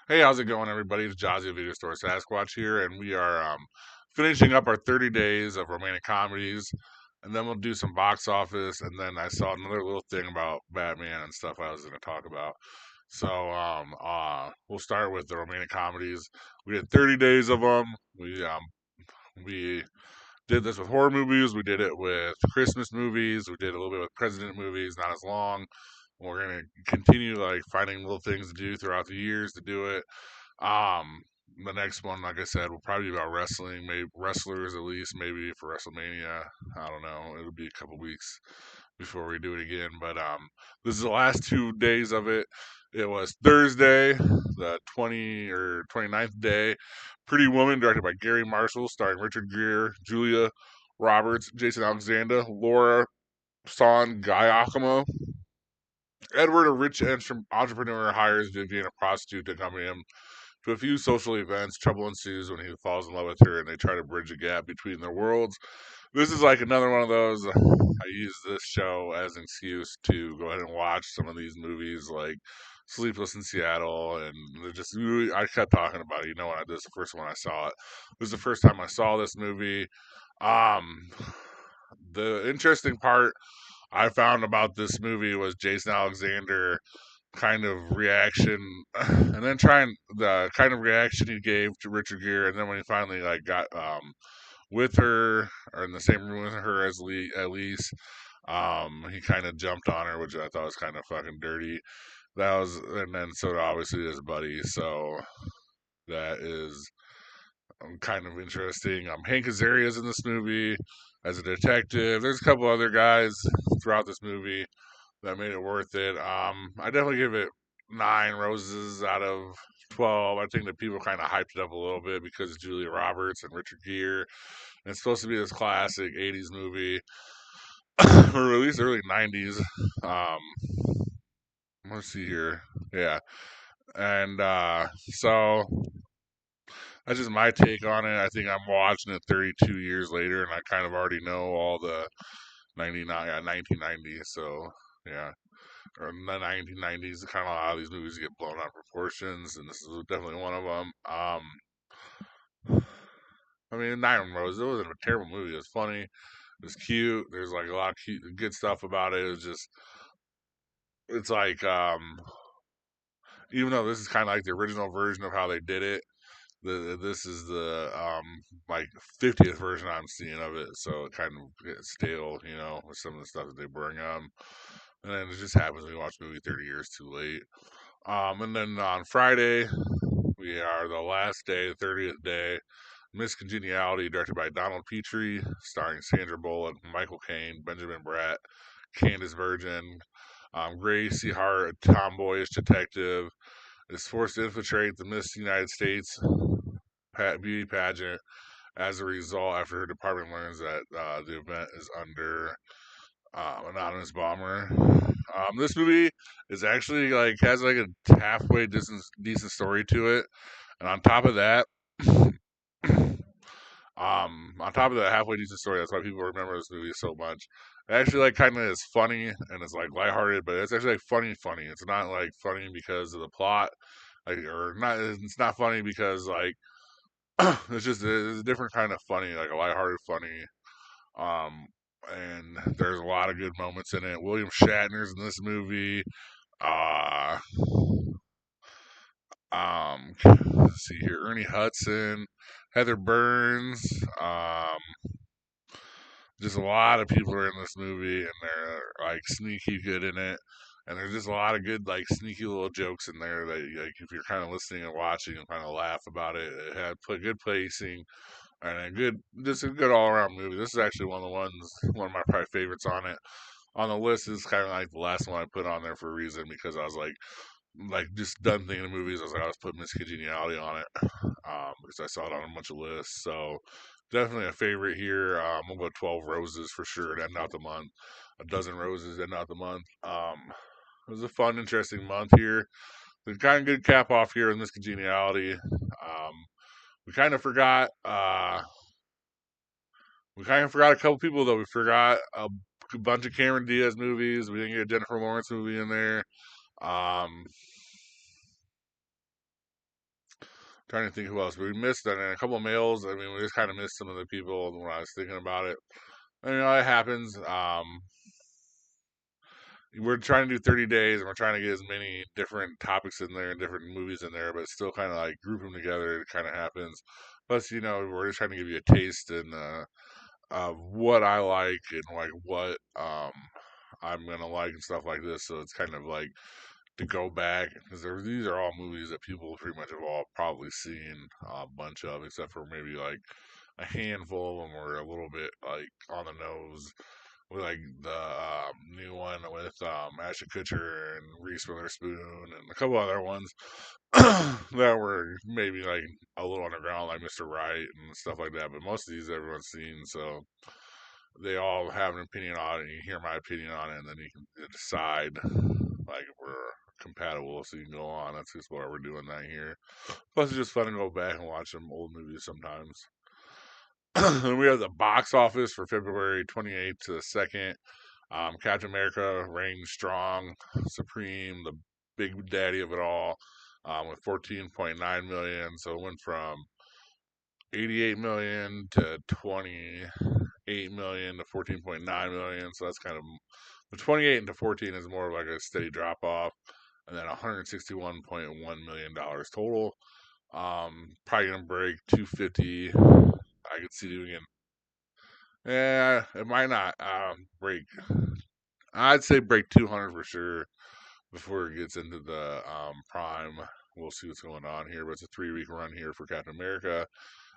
Hey, how's it going, everybody? It's Jazzy of Video Store Sasquatch here, and we are finishing up our 30 days of romantic comedies, and then we'll do some box office, and then I saw another little thing about Batman and stuff I was going to talk about. We'll start with the romantic comedies. We had 30 days of them. We did this with horror movies. We did it with Christmas movies. We did a little bit with president movies, not as long. We're gonna continue like finding little things to do throughout the years to do it. um, the next one, like I said, will probably be about wrestling, maybe wrestlers at least, maybe for WrestleMania. I don't know. It'll be a couple weeks before we do it again. But this is the last 2 days of it. It was Thursday, the 29th day. Pretty Woman, directed by Gary Marshall, starring Richard Gere, Julia Roberts, Jason Alexander, Laura San Giacomo. Edward, a rich entrepreneur, hires Vivian, a prostitute, to accompany him to a few social events. Trouble ensues when he falls in love with her, and they try to bridge a gap between their worlds. This is like another one of those. I use this show as an excuse to go ahead and watch some of these movies, like Sleepless in Seattle, and they're just I kept talking about it. When this is the first one I saw it. This is the first time I saw this movie. Um, the interesting part I found about this movie was Jason Alexander kind of reaction, and then trying the kind of reaction he gave to Richard Gere, and then when he finally like got with her or in the same room with her as at least, he kind of jumped on her, which I thought was kind of fucking dirty. That was, and then so obviously his buddy, so that is kind of interesting. Hank Azaria's in this movie as a detective. There's a couple other guys throughout this movie that made it worth it. I definitely give it 9 roses out of 12. I think that people kind of hyped it up a little bit because of Julia Roberts and Richard Gere. And it's supposed to be this classic 80s movie, or at least early 90s. Um, let's see here. Yeah. And so that's just my take on it. I think I'm watching it 32 years later, and I kind of already know all the 99, yeah, 1990. So, yeah. Or in the 1990s, kind of how these movies get blown out of proportions, and this is definitely one of them. I mean, Nine Roses, it wasn't a terrible movie. It was funny. It was cute. There's like a lot of cute, good stuff about it. It was just, it's like, even though this is kind of like the original version of how they did it, this is the like 50th version I'm seeing of it, so it kind of gets stale, with some of the stuff that they bring and then it just happens when you watch a movie 30 years too late. And then on Friday, we are the last day, the 30th day. Miss Congeniality, directed by Donald Petrie, starring Sandra Bullock, Michael Caine, Benjamin Bratt, Candice Bergen. Gracie Hart, a tomboyish detective, is forced to infiltrate the Miss United States beauty pageant. As a result, after her department learns that the event is under anonymous bomber. This movie is actually like has like a halfway decent story to it, and on top of that halfway decent story, that's why people remember this movie so much. It actually like kind of is funny and it's like lighthearted, but it's actually like funny. It's not like funny because of the plot, like or not. It's not funny because like it's a different kind of funny, like a lighthearted funny. Um, and there's a lot of good moments in it. William Shatner's in this movie. Uh, let's see here, Ernie Hudson, Heather Burns. Just a lot of people are in this movie, and they're like sneaky good in it. And there's just a lot of good, like sneaky little jokes in there that, like, if you're kind of listening and watching, and kind of laugh about it. It had good pacing and just a good all around movie. This is actually one of my probably favorites on the list. Is kind of like the last one I put on there for a reason because I was like just done thinking of movies. I was like, I was putting Miss Congeniality on it because I saw it on a bunch of lists. So definitely a favorite here. We'll go 12 roses for sure to end out the month. A dozen roses to end out the month. It was a fun, interesting month here. The kind of good cap off here with Miss Congeniality. We kind of forgot. We kind of forgot a couple people though. We forgot a bunch of Cameron Diaz movies. We didn't get a Jennifer Lawrence movie in there. Um, Trying to think who else. But we missed a couple of males. I mean, we just kind of missed some of the people when I was thinking about it. And, it happens. We're trying to do 30 days, and we're trying to get as many different topics in there and different movies in there, but still kind of like group them together. It kind of happens. Plus, we're just trying to give you a taste and of what I like and like what I'm gonna like and stuff like this. So it's kind of like to go back because these are all movies that people pretty much have all probably seen a bunch of, except for maybe like a handful of them were a little bit like on the nose. With like the new one with Ashton Kutcher and Reese Witherspoon and a couple other ones that were maybe like a little underground, like Mr. Right and stuff like that. But most of these everyone's seen, so they all have an opinion on it. And you hear my opinion on it, and then you can decide like if we're compatible, so you can go on. That's just why we're doing that here. Plus, it's just fun to go back and watch some old movies sometimes. And we have the box office for February 28th to the 2nd. Captain America reigns strong, supreme, the big daddy of it all, with 14.9 million. So it went from 88 million to 28 million to 14.9 million. So that's kind of the 28 into 14 is more of like a steady drop off, and then 161.1 million dollars total. Probably gonna break 250. I could see doing it. Yeah, it might not break. I'd say break 200 for sure before it gets into the prime. We'll see what's going on here, but it's a 3 week run here for Captain America.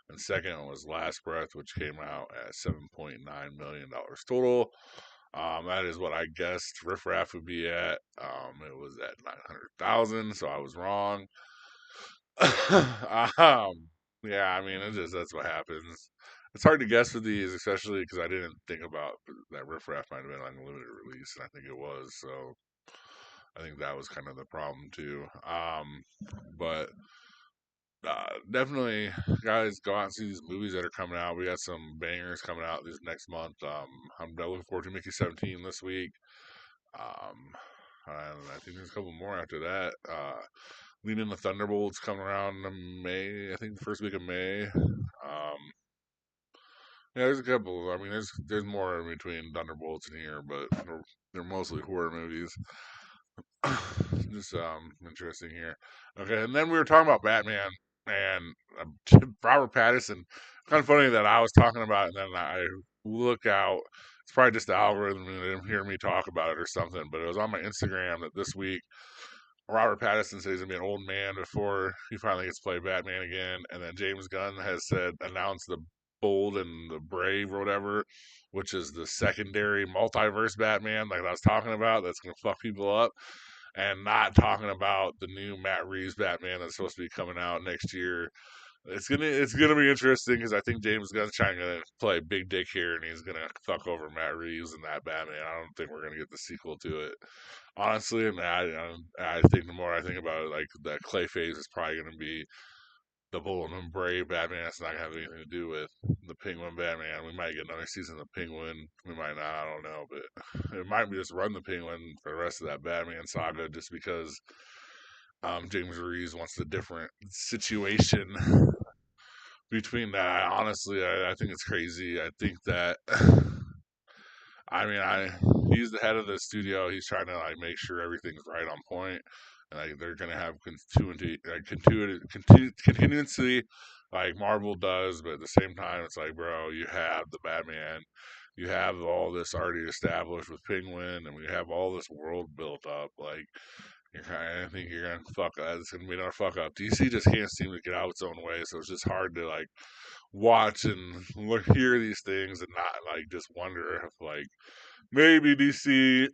And second one was Last Breath, which came out at $7.9 million total. That is what I guessed Riff Raff would be at. It was at 900,000, so I was wrong. Yeah, I mean, that's what happens. It's hard to guess with these, especially because I didn't think about that Riff Raff might have been like a limited release, and I think it was. So I think that was kind of the problem too. But definitely, guys, go out and see these movies that are coming out. We got some bangers coming out this next month. I'm looking forward to Mickey 17 this week. Um, and I think there's a couple more after that. Leading the Thunderbolts coming around in May. I think the first week of May. Yeah, there's a couple. I mean, there's more in between Thunderbolts and here, but they're mostly horror movies. Just interesting here. Okay, and then we were talking about Batman and Robert Pattinson. Kind of funny that I was talking about it, and then I look out. It's probably just the algorithm and they didn't hear me talk about it or something. But it was on my Instagram that this week Robert Pattinson says he's gonna be an old man before he finally gets to play Batman again, and then James Gunn has announced the Bold and the Brave or whatever, which is the secondary multiverse Batman, like I was talking about, that's gonna fuck people up, and not talking about the new Matt Reeves Batman that's supposed to be coming out next year. It's gonna be interesting because I think James Gunn's trying to play big dick here, and he's gonna fuck over Matt Reeves and that Batman. I don't think we're gonna get the sequel to it, honestly. And I think the more I think about it, like that Clayface is probably gonna be the Bold and Brave Batman. It's not gonna have anything to do with the Penguin Batman. We might get another season of Penguin. We might not. I don't know, but it might be just run the Penguin for the rest of that Batman saga, just because James Reeves wants a different situation between that. Honestly, I think it's crazy. I think that I mean, he's the head of the studio. He's trying to like make sure everything's right on point, and like they're gonna have continuity, like Marvel does. But at the same time, it's like, bro, you have the Batman, you have all this already established with Penguin, and we have all this world built up. Like, I think you're gonna fuck. It's gonna be another fuck up. DC just can't seem to get out its own way, so it's just hard to like watch and hear these things and not like just wonder if like maybe DC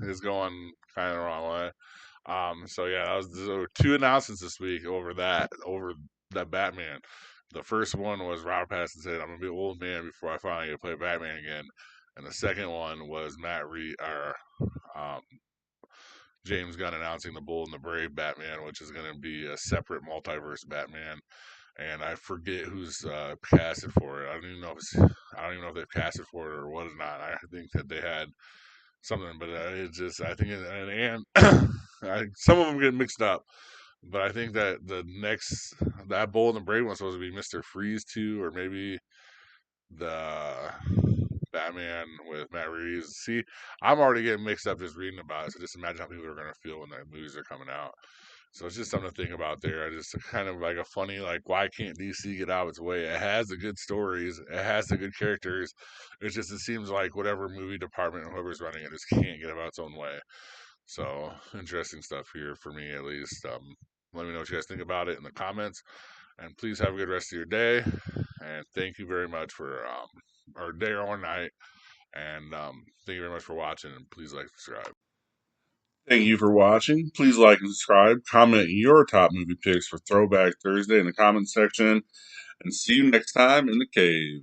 is going kind of the wrong way. So yeah, there were two announcements this week over that Batman. The first one was Robert Pattinson said, "I'm gonna be an old man before I finally get to play Batman again," and the second one was um, James Gunn announcing the Bold and the Brave Batman, which is going to be a separate multiverse Batman. And I forget who's casted for it. I don't even know if they've casted for it or what or not. I think that they had something, but it's just I think some of them get mixed up. But I think that that Bold and Brave one's supposed to be Mr. Freeze 2, or maybe the Batman with Matt Reeves. See, I'm already getting mixed up just reading about it. So just imagine how people are going to feel when the movies are coming out. So it's just something to think about there. I just kind of like a funny, like, why can't DC get out of its way? It has the good stories, it has the good characters. It's just, it seems like whatever movie department, whoever's running it, just can't get out of its own way. So interesting stuff here for me, at least. Let me know what you guys think about it in the comments, and please have a good rest of your day. And thank you very much for or day or night. And thank you very much for watching. And please like, subscribe. Thank you for watching. Please like and subscribe. Comment your top movie picks for Throwback Thursday in the comment section. And see you next time in the cave.